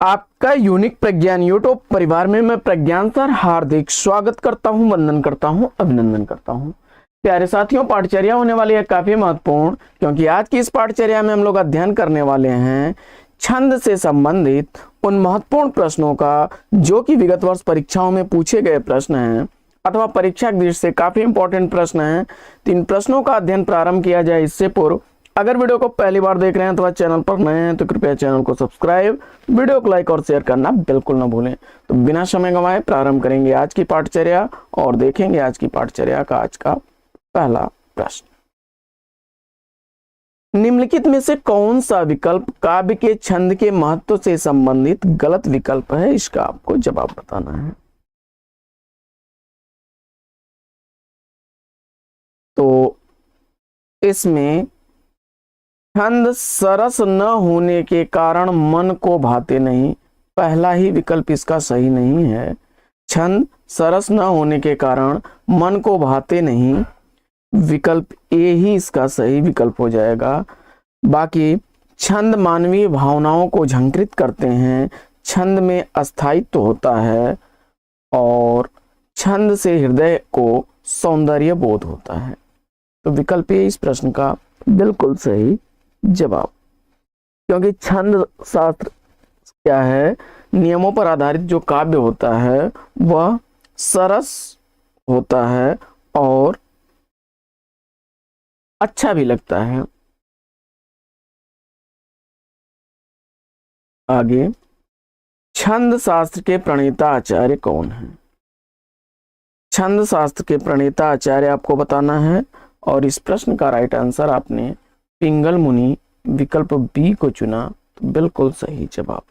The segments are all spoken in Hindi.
आपका यूनिक प्रज्ञान यूट्यूब परिवार में मैं प्रज्ञान सर हार्दिक स्वागत करता हूं, वंदन करता हूं, अभिनंदन करता हूं। प्यारे साथियों, पाठचर्या होने वाली है काफी महत्वपूर्ण, क्योंकि आज की इस पाठचर्या में हम लोग अध्ययन करने वाले हैं छंद से संबंधित उन महत्वपूर्ण प्रश्नों का जो कि विगत वर्ष परीक्षाओं में पूछे गए प्रश्न हैं अथवा परीक्षा की दृष्टि से काफी इंपॉर्टेंट प्रश्न हैं। तो इन प्रश्नों का अध्ययन प्रारंभ किया जाए इससे पूर्व अगर वीडियो को पहली बार देख रहे हैं अथवा चैनल पर नए हैं तो कृपया चैनल को सब्सक्राइब, वीडियो को लाइक और शेयर करना बिल्कुल ना भूलें। तो बिना समय गंवाए प्रारंभ करेंगे आज की पाठचर्या और देखेंगे आज की पाठचर्या का आज का पहला प्रश्न। निम्नलिखित में से कौन सा विकल्प काव्य के छंद के महत्व से संबंधित गलत विकल्प है? इसका आपको जवाब बताना है। तो इसमें छंद सरस न होने के कारण मन को भाते नहीं, पहला ही विकल्प इसका सही नहीं है। छंद सरस न होने के कारण मन को भाते नहीं, विकल्प ए ही इसका सही विकल्प हो जाएगा। बाकी छंद मानवीय भावनाओं को झंकृत करते हैं, छंद में अस्थायित्व होता है और छंद से हृदय को सौंदर्य बोध होता है। तो विकल्प ए इस प्रश्न का बिल्कुल सही जवाब, क्योंकि छंद शास्त्र क्या है, नियमों पर आधारित जो काव्य होता है वह सरस होता है और अच्छा भी लगता है। आगे, छंद शास्त्र के प्रणेता आचार्य कौन है? छंद शास्त्र के प्रणेता आचार्य आपको बताना है और इस प्रश्न का राइट आंसर आपने पिंगल मुनि विकल्प बी को चुना, तो बिल्कुल सही जवाब।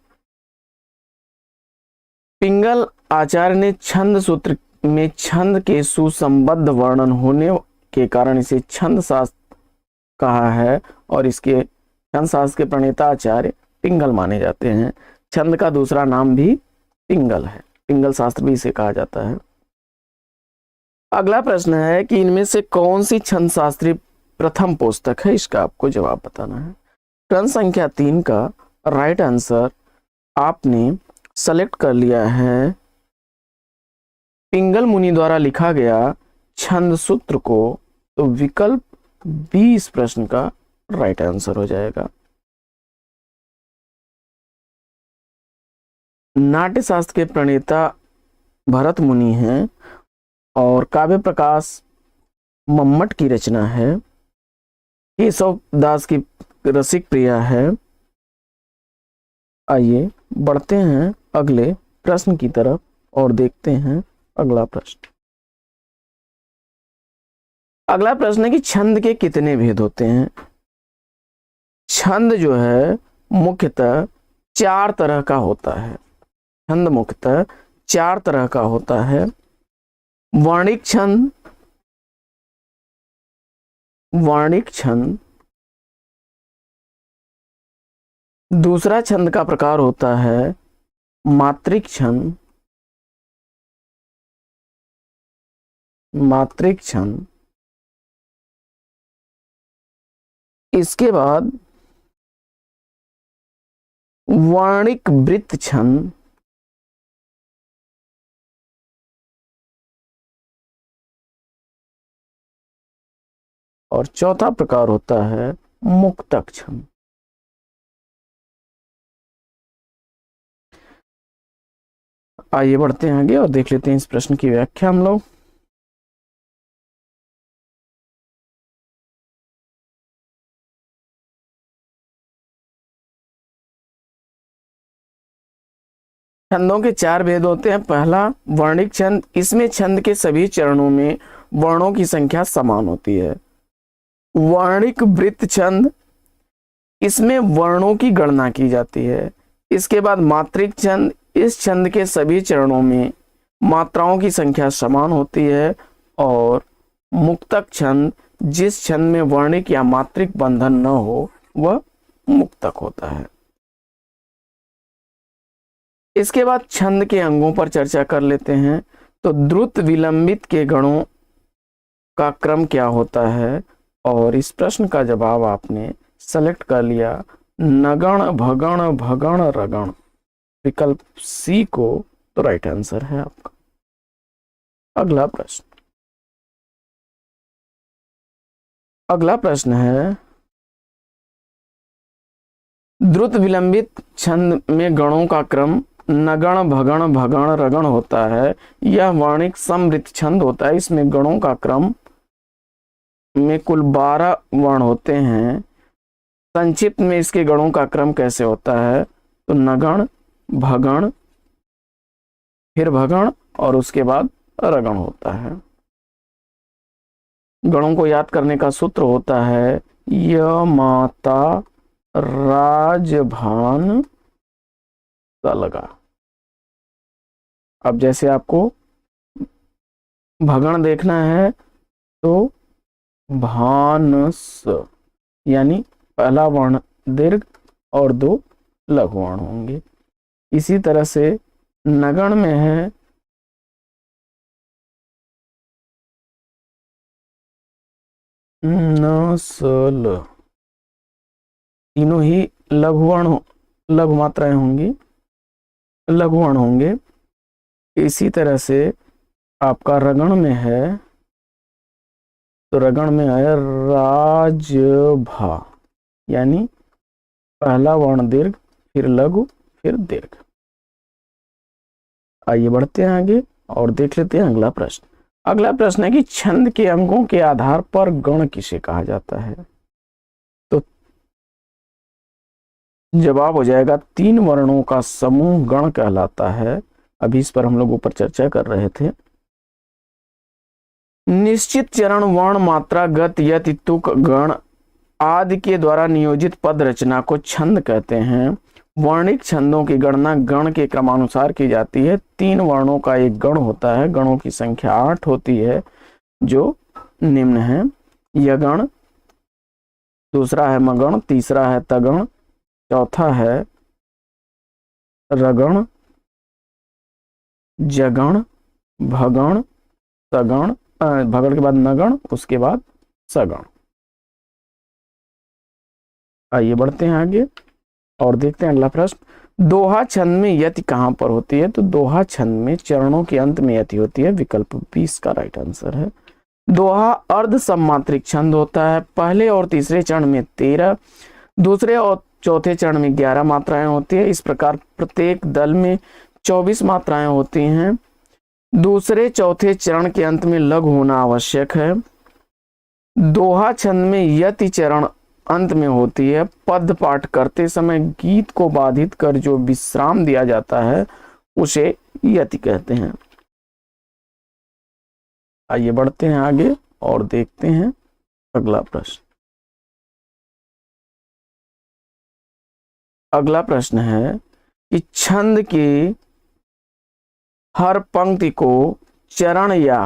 पिंगल आचार्य ने छंद सूत्र में छंद के सुसंबद्ध वर्णन होने के कारण इसे छंद शास्त्र कहा है और इसके छंद शास्त्र के प्रणेता आचार्य पिंगल माने जाते हैं। छंद का दूसरा नाम भी पिंगल है, पिंगल शास्त्र भी इसे कहा जाता है। अगला प्रश्न है कि इनमें से कौन सी छंद शास्त्री प्रथम पुस्तक है? इसका आपको जवाब बताना है। प्रश्न संख्या 3 का राइट आंसर आपने सेलेक्ट कर लिया है पिंगल मुनि द्वारा लिखा गया छंद सूत्र को, तो विकल्प बी इस प्रश्न का राइट आंसर हो जाएगा। नाट्य शास्त्र के प्रणेता भरत मुनि हैं और काव्य प्रकाश मम्मट की रचना है। केशव दास की रसिक प्रिया है। आइए बढ़ते हैं अगले प्रश्न की तरफ और देखते हैं अगला प्रश्न। अगला प्रश्न है कि छंद के कितने भेद होते हैं? छंद जो है मुख्यतः 4 तरह का होता है। छंद मुख्यतः 4 तरह का होता है। वर्णिक छंद, वर्णिक छंद, दूसरा छंद का प्रकार होता है मात्रिक छंद, मात्रिक छंद। इसके बाद वर्णिक वृत्त छंद, और चौथा प्रकार होता है मुक्तक छंद। आइए बढ़ते हैं आगे और देख लेते हैं इस प्रश्न की व्याख्या हम लोग। छंदों के 4 भेद होते हैं। पहला वर्णिक छंद, इसमें छंद के सभी चरणों में वर्णों की संख्या समान होती है। वर्णिक वृत्त छंद, इसमें वर्णों की गणना की जाती है। इसके बाद मात्रिक छंद, इस छंद के सभी चरणों में मात्राओं की संख्या समान होती है। और मुक्तक छंद, जिस छंद में वर्णिक या मात्रिक बंधन न हो वह मुक्तक होता है। इसके बाद छंद के अंगों पर चर्चा कर लेते हैं। तो द्रुत विलंबित के गणों का क्रम क्या होता है? और इस प्रश्न का जवाब आपने सेलेक्ट कर लिया नगण, भगण, भगण, रगण। विकल्प सी को तो राइट आंसर है आपका। अगला प्रश्न, अगला प्रश्न है, द्रुत विलंबित छंद में गणों का क्रम नगण भगण भगण रगण होता है। यह वर्णिक समृद्ध छंद होता है। इसमें गणों का क्रम में कुल 12 वर्ण होते हैं। संक्षिप्त में इसके गणों का क्रम कैसे होता है? तो नगण, भगण, फिर भगण और उसके बाद रगण होता है। गणों को याद करने का सूत्र होता है य माता राजभान लगा। अब जैसे आपको भगण देखना है तो भानस, यानी पहला वर्ण दीर्घ और 2 लघु वर्ण होंगे। इसी तरह से नगण में है नसल, तीनों ही लघु वर्ण, लघु मात्राएं होंगी, लघु वर्ण होंगे। इसी तरह से आपका रगण में है तो रगण में है राजभा, यानी पहला वर्ण दीर्घ, फिर लघु, फिर दीर्घ। आइए बढ़ते हैं आगे और देख लेते हैं अगला प्रश्न। अगला प्रश्न है कि छंद के अंगों के आधार पर गण किसे कहा जाता है? तो जवाब हो जाएगा 3 वर्णों का समूह गण कहलाता है। अभी इस पर हम लोग ऊपर चर्चा कर रहे थे। निश्चित चरण, वर्ण, मात्रा, गत, यति, तुक, गण आदि के द्वारा नियोजित पद रचना को छंद कहते हैं। वर्णिक छंदों की गणना गण के क्रमानुसार की जाती है। 3 वर्णों का एक गण होता है। गणों की संख्या 8 होती है, जो निम्न है। यगण, दूसरा है मगण, तीसरा है तगण, चौथा है रगण, जगण, भगण, सगण, भगण के बाद नगण, उसके बाद सगण। आइए बढ़ते हैं आगे और देखते हैं अगला प्रश्न। दोहा छंद में यति कहां पर होती है? तो दोहा छंद में चरणों के अंत में यति होती है। विकल्प 20 का राइट आंसर है। दोहा अर्ध सम्मात्रिक छंद होता है। पहले और तीसरे चरण में 13, दूसरे और चौथे चरण में 11 मात्राएं होती है। इस प्रकार प्रत्येक दल में 24 मात्राएं होती हैं। दूसरे चौथे चरण के अंत में लघु होना आवश्यक है। दोहा छंद में यति चरण अंत में होती है। पद पाठ करते समय गीत को बाधित कर जो विश्राम दिया जाता है उसे यति कहते हैं। आइए बढ़ते हैं आगे और देखते हैं अगला प्रश्न। अगला प्रश्न है कि छंद की हर पंक्ति को चरण या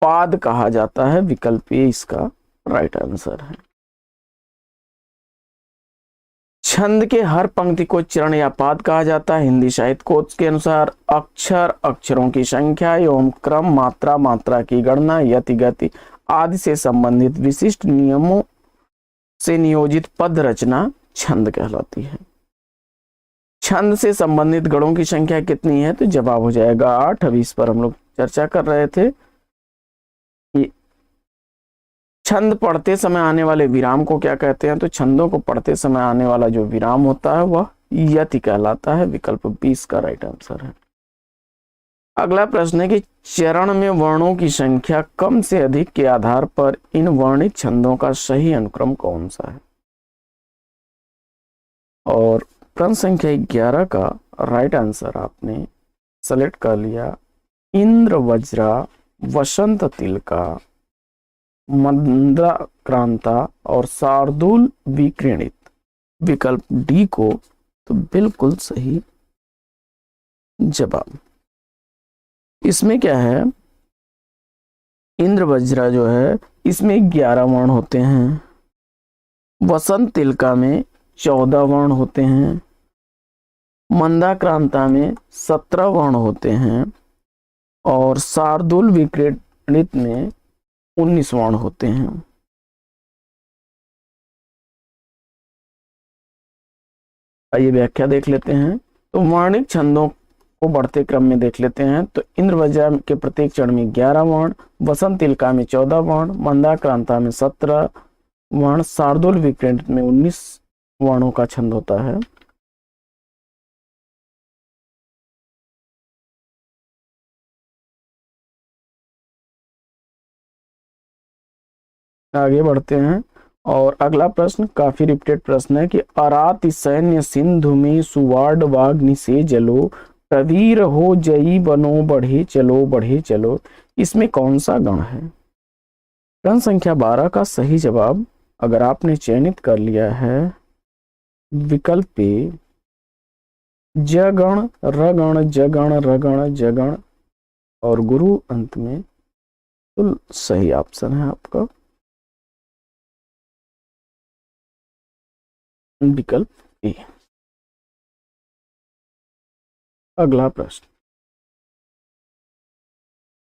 पाद कहा जाता है। विकल्प ए इसका राइट आंसर है। छंद के हर पंक्ति को चरण या पाद कहा जाता है। हिंदी साहित्य कोश के अनुसार अक्षर, अक्षरों की संख्या एवं क्रम, मात्रा, मात्रा की गणना, यति, गति आदि से संबंधित विशिष्ट नियमों से नियोजित पद रचना छंद कहलाती है। छंद से संबंधित गणों की संख्या कितनी है? तो जवाब हो जाएगा 8। अभी इस पर हम लोग चर्चा कर रहे थे। छंद पढ़ते समय आने वाले विराम को क्या कहते हैं? तो छंदों को पढ़ते समय आने वाला जो विराम होता है वह यति कहलाता है। विकल्प 20 का राइट आंसर है। अगला प्रश्न है कि चरण में वर्णों की संख्या कम से अधिक के आधार पर इन वर्णित छंदों का सही अनुक्रम कौन सा है? और प्रश्न संख्या 11 का राइट आंसर आपने सेलेक्ट कर लिया। इंद्र वज्रा, वसंत तिलका, मंदाक्रांता और शार्दूल विक्रीणित। विकल्प डी को तो बिल्कुल सही जवाब। इसमें क्या है, इंद्र वज्रा जो है इसमें 11 वर्ण होते हैं। वसंत तिलका में 14 वर्ण होते हैं। मंदाक्रांता में 17 वर्ण होते हैं और शार्दूल विक्रीणित में 19 वर्ण होते हैं। आइए व्याख्या देख लेते हैं। तो वर्णिक छंदों को बढ़ते क्रम में देख लेते हैं। तो इंद्रवज्रा के प्रत्येक चरण में 11 वर्ण, वसंत तिलका में 14 वर्ण, मंदाक्रांता में 17 वर्ण, शार्दूल विक्रेंत में 19 वर्णों का छंद होता है। आगे बढ़ते हैं और अगला प्रश्न काफी रिपीटेड प्रश्न है कि अराति सैन्य सिंधु में सुवार्ड वाग्नि से जलो, प्रवीर हो जई बनो बढ़े चलो बढ़े चलो, इसमें कौन सा गण है? गण संख्या 12 का सही जवाब अगर आपने चयनित कर लिया है विकल्प ए जगण रगण जगण रगण जगण और गुरु अंत में, तो सही ऑप्शन है आपका विकल्प ए। अगला प्रश्न,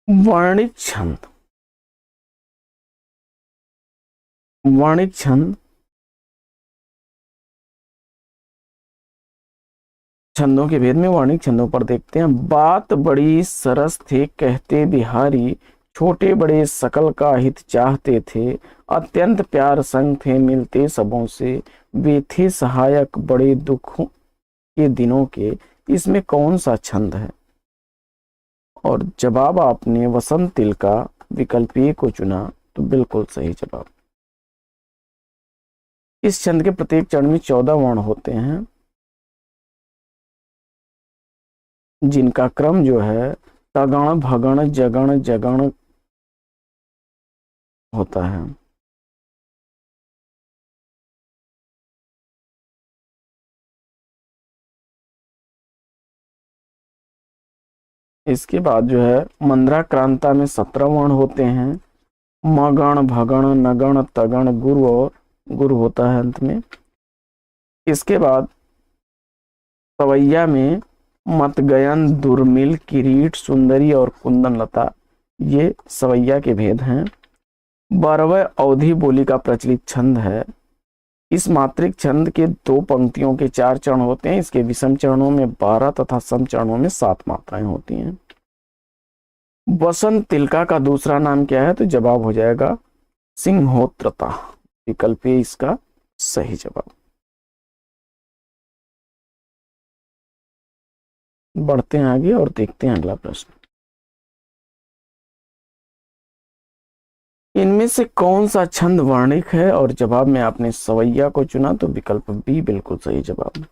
वर्णिक छंद। वर्णिक छंद छंदों के भेद में वर्णिक छंदों पर देखते हैं। बात बड़ी सरस थे कहते बिहारी, छोटे बड़े सकल का हित चाहते थे, अत्यंत प्यार संग थे मिलते सबों से, वे थे सहायक बड़े दुखों के दिनों के, इसमें कौन सा छंद है? और जवाब आपने वसंत तिलका विकल्प ए को चुना, तो बिल्कुल सही जवाब। इस छंद के प्रत्येक चरण में 14 वर्ण होते हैं, जिनका क्रम जो है तगण भगण जगण जगण होता है। इसके बाद जो है मंद्राक्रांता में 17 वर्ण होते हैं, मगण भगण नगण तगण गुरु और गुरु होता है अंत में। इसके बाद सवैया में मतगयन दुर्मिल किरीट सुंदरी और कुंदन लता, ये सवैया के भेद हैं। 12वें अवधि बोली का प्रचलित छंद है। इस मात्रिक छंद के 2 पंक्तियों के 4 चरण होते हैं। इसके विषम चरणों में 12 तथा सम चरणों में 7 मात्राएं होती हैं। वसंत तिलका का दूसरा नाम क्या है? तो जवाब हो जाएगा सिंहोत्रता, विकल्प ए इसका सही जवाब। बढ़ते हैं आगे और देखते हैं अगला प्रश्न, इनमें से कौन सा छंद वर्णिक है? और जवाब में आपने सवैया को चुना, तो विकल्प बी बिल्कुल सही जवाब।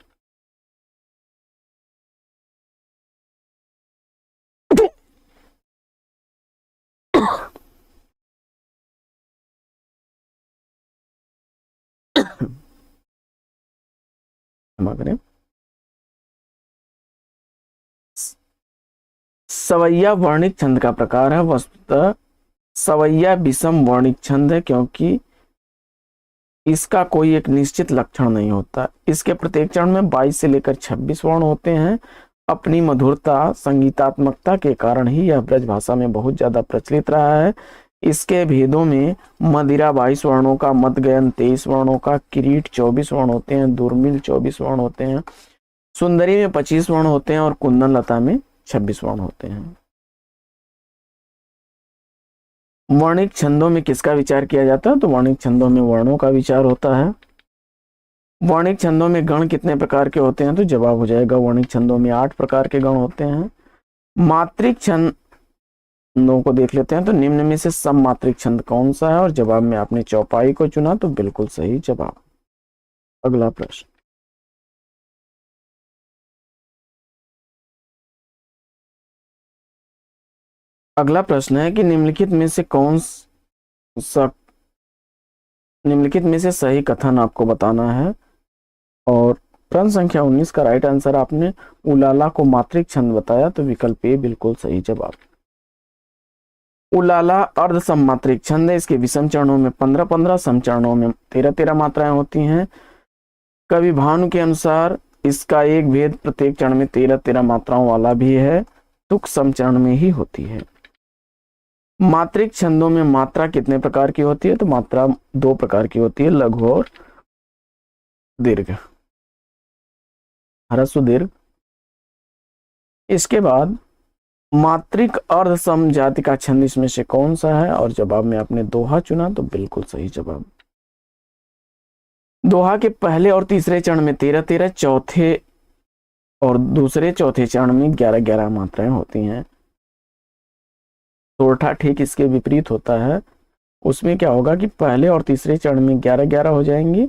क्षमा करें, सवैया वर्णिक छंद का प्रकार है। वस्तुतः सवैया विषम वर्णिक छंद है, क्योंकि इसका कोई एक निश्चित लक्षण नहीं होता। इसके प्रत्येक चरण में 22 से लेकर 26 वर्ण होते हैं। अपनी मधुरता संगीतात्मकता के कारण ही यह ब्रज भाषा में बहुत ज्यादा प्रचलित रहा है। इसके भेदों में मदिरा 22 वर्णों का, मतगयन 23 वर्णों का, किरीट 24 वर्ण होते हैं, दुर्मिल 24 वर्ण होते हैं, सुंदरी में 25 वर्ण होते हैं और कुंदन लता में 26 वर्ण होते हैं। वर्णिक छंदों में किसका विचार किया जाता है? तो वर्णिक छंदों में वर्णों का विचार होता है। वर्णिक छंदों में गण कितने प्रकार के होते हैं? तो जवाब हो जाएगा वर्णिक छंदों में 8 प्रकार के गण होते हैं। मात्रिक छंदों को देख लेते हैं। तो निम्न में से सम मात्रिक छंद कौन सा है? और जवाब में आपने चौपाई को चुना, तो बिल्कुल सही जवाब। अगला प्रश्न, अगला प्रश्न है कि निम्नलिखित में से सही कथन आपको बताना है। और प्रश्न संख्या 19 का राइट आंसर आपने उलाला को मात्रिक छंद बताया, तो विकल्प ए बिल्कुल सही जवाब। उलाला अर्ध सममात्रिक छंद है। इसके विषम चरणों में 15-15, सम चरणों में 13-13 मात्राएं होती हैं। कवि भानु के अनुसार इसका एक भेद प्रत्येक चरण में 13-13 मात्राओं वाला भी है, तुक सम चरण में ही होती है। मात्रिक छंदों में मात्रा कितने प्रकार की होती है? तो मात्रा 2 प्रकार की होती है, लघु और दीर्घ। ह्रस्व दीर्घ इसके बाद मात्रिक अर्ध सम जाति का छंद इसमें से कौन सा है, और जवाब में आपने दोहा चुना तो बिल्कुल सही जवाब। दोहा के पहले और तीसरे चरण में 13-13, चौथे और दूसरे चौथे चरण में 11-11 मात्राएं होती हैं। सोरठा ठीक इसके विपरीत होता है, उसमें क्या होगा कि पहले और तीसरे चरण में 11-11 हो जाएंगी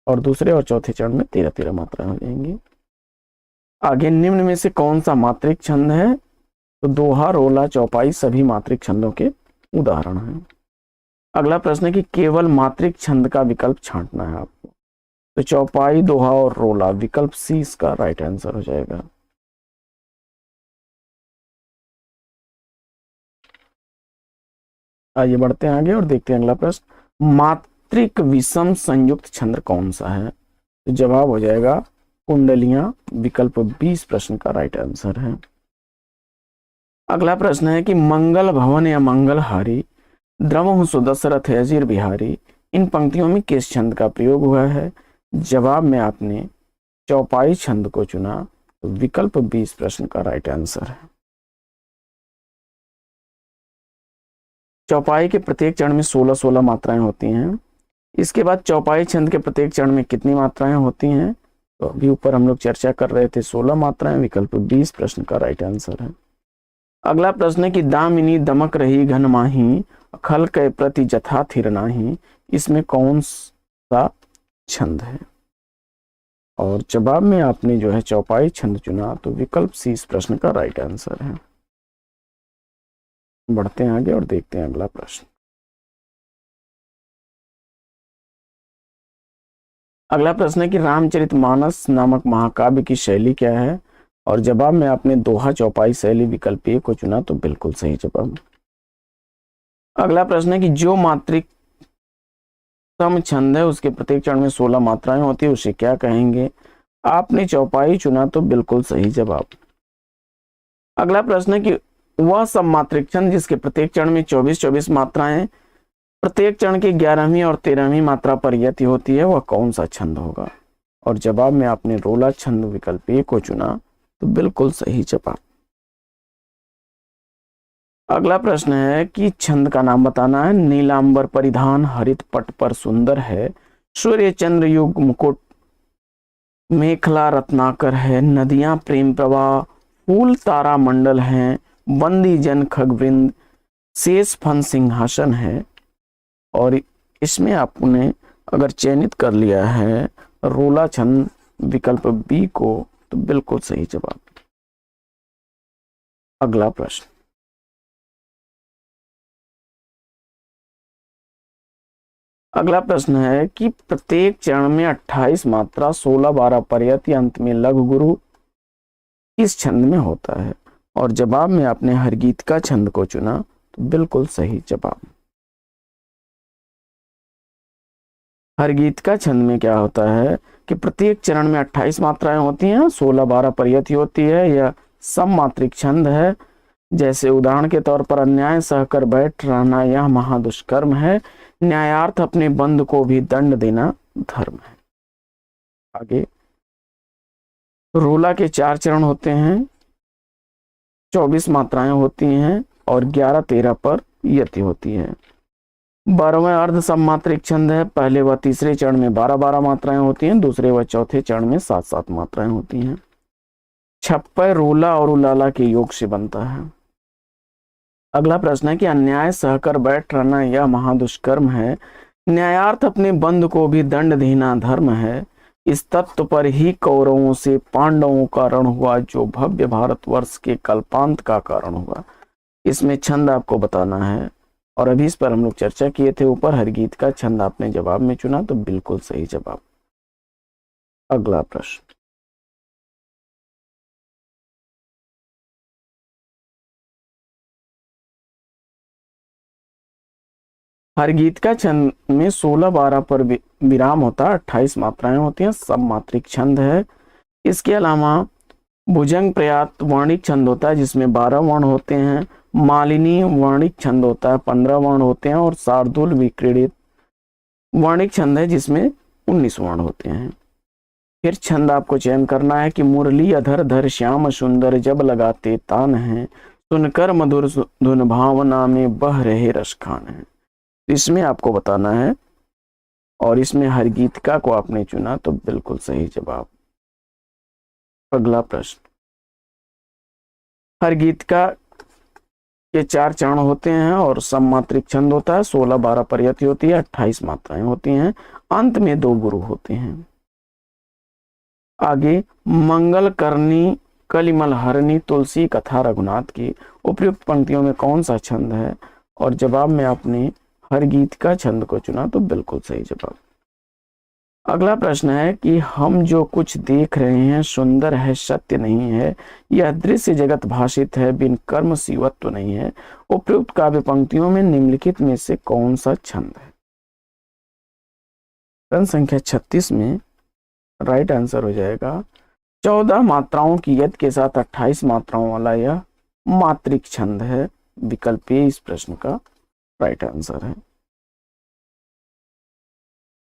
और दूसरे और चौथे चरण में 13-13 मात्राएं हो जाएंगी। आगे निम्न में से कौन सा मात्रिक छंद है, तो दोहा, रोला, चौपाई सभी मात्रिक छंदों के उदाहरण हैं। अगला प्रश्न है कि केवल मात्रिक छंद का विकल्प छांटना है आपको, तो चौपाई, दोहा और रोला, विकल्प सी इसका राइट आंसर हो जाएगा। आइए बढ़ते हैं आगे और देखते हैं अगला प्रश्न, मात्रिक विषम संयुक्त छंद कौन सा है, तो जवाब हो जाएगा कुंडलियां, विकल्प 20 प्रश्न का राइट आंसर है। अगला प्रश्न है कि मंगल भवन या मंगलहारी, द्रवहु सुदशरथ अजीर बिहारी, इन पंक्तियों में किस छंद का प्रयोग हुआ है, जवाब में आपने चौपाई छंद को चुना, तो विकल्प 20 प्रश्न का राइट आंसर है। चौपाई के प्रत्येक चरण में 16-16 मात्राएं होती हैं। इसके बाद चौपाई छंद के प्रत्येक चरण में कितनी मात्राएं होती हैं, तो अभी ऊपर हम लोग चर्चा कर रहे थे 16 मात्राएं, विकल्प 20 प्रश्न का राइट आंसर है। अगला प्रश्न है कि दामिनी दमक रही घन माही, खल के प्रति जथा थिर नाही, इसमें कौन सा छंद है, और जवाब में आपने जो है चौपाई छंद चुना, तो विकल्प सी इस प्रश्न का राइट आंसर है। बढ़ते हैं आगे और देखते हैं अगला प्रश्न। अगला प्रश्न है कि रामचरितमानस नामक महाकाव्य की शैली क्या है, और जवाब में आपने दोहा, चौपाई शैली, विकल्प ए को चुना, तो बिल्कुल सही जवाब। अगला प्रश्न है कि जो मात्रिक सम छंद है उसके प्रत्येक चरण में 16 मात्राएं होती है, उसे क्या कहेंगे, आपने चौपाई चुना, तो बिल्कुल सही जवाब। अगला प्रश्न है कि वह सब मात्रिक छंद जिसके प्रत्येक चरण में 24-24 मात्राएं, प्रत्येक चरण की 11वीं और 13वीं मात्रा पर यति होती है, वह कौन सा छंद होगा, और जवाब में आपने रोला छंद, विकल्प ए को चुना, तो बिल्कुल सही जवाब। अगला प्रश्न है कि छंद का नाम बताना है। नीलांबर परिधान हरित पट पर सुंदर है, सूर्य चंद्र युग मुकुट मेखला रत्नाकर है, नदियां प्रेम प्रवाह फूल तारा मंडल हैं, बंदी जन खगवृंद शेष फन सिंहासन है, और इसमें आपने अगर चयनित कर लिया है रोला छंद, विकल्प बी को, तो बिल्कुल सही जवाब। अगला प्रश्न, अगला प्रश्न है कि प्रत्येक चरण में 28 मात्रा 16-12 पर्यत या अंत में लघु गुरु किस छंद में होता है, और जवाब में आपने हरगीत का छंद को चुना, तो बिल्कुल सही जवाब। हरगीत का छंद में क्या होता है कि प्रत्येक चरण में 28 मात्राएं होती हैं, 16-12 पर्यत होती है, यह सम मात्रिक छंद है। जैसे उदाहरण के तौर पर अन्याय सहकर बैठ रहना यह महादुष्कर्म है, न्यायार्थ अपने बंधु को भी दंड देना धर्म है। आगे रोला के 4 चरण होते हैं, 24 मात्राएं होती हैं और 11-13 पर यति होती है। 12वें अर्ध सममात्रिक छंद है, पहले व तीसरे चरण में 12-12 मात्राएं होती हैं, दूसरे व चौथे चरण में 7-7 मात्राएं होती हैं। छप्पय रोला और उलाला के योग से बनता है। अगला प्रश्न है कि अन्याय सहकर बैठ रहना यह महादुष्कर्म है, न्यायार्थ अपने बंधु को भी दंड देना धर्म है, इस तत्व पर ही कौरवों से पांडवों का रण हुआ, जो भव्य भारतवर्ष के कल्पांत का कारण हुआ। इसमें छंद आपको बताना है, और अभी इस पर हम लोग चर्चा किए थे ऊपर। हरगीत का छंद आपने जवाब में चुना, तो बिल्कुल सही जवाब। अगला प्रश्न, हरगीत का छंद में 16-12 पर विराम होता है, 28 मात्राएं होती हैं, सब मात्रिक छंद है। इसके अलावा भुजंग प्रयात वर्णिक छंद होता है जिसमें 12 वर्ण होते हैं, मालिनी वर्णिक छंद होता है 15 वर्ण होते हैं, और शार्दुल विक्रीडित वर्णिक छंद है जिसमें 19 वर्ण होते हैं। फिर छंद आपको चयन करना है कि मुरली अधर धर श्याम सुंदर जब लगाते तान है, सुनकर मधुर धुन भावना में बह रहे रस खान है। इसमें आपको बताना है, और इसमें हरगीतिका को आपने चुना तो बिल्कुल सही जवाब। अगला प्रश्न, हरगीतिका के 4 चरण होते हैं और सममात्रिक छंद होता है, 16-12 प्रयति होती है, 28 मात्राएं होती हैं, अंत में 2 गुरु होते हैं। आगे, मंगल करनी कलिमल हरनी तुलसी कथा रघुनाथ की उपयुक्त पंक्तियों में कौन सा छंद है, और जवाब में आपने हरगीतिका छंद को चुना तो बिल्कुल सही जवाब। अगला प्रश्न है कि हम जो कुछ देख रहे हैं सुंदर है सत्य नहीं है, यह दृश्य जगत भाषित है बिन कर्म शिवत्व नहीं है, उपयुक्त काव्य पंक्तियों में निम्नलिखित में से कौन सा छंद है। प्रश्न संख्या 36 में राइट आंसर हो जाएगा 14 मात्राओं की यद के साथ 28 मात्राओं वाला यह मात्रिक छंद है। विकल्प ए इस प्रश्न का राइट आंसर है।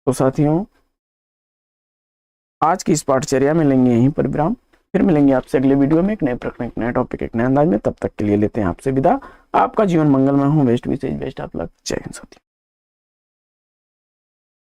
तो साथियों, आज की इस पाठचर्या में लेंगे यहीं पर विराम, फिर मिलेंगे आपसे अगले वीडियो में एक नए प्रश्न, एक नया टॉपिक, एक नए अंदाज में। तब तक के लिए लेते हैं आपसे विदा। आपका जीवन मंगलमय हो। बेस्ट विशेष बेस्ट आप लग। जय हिंद साथियों।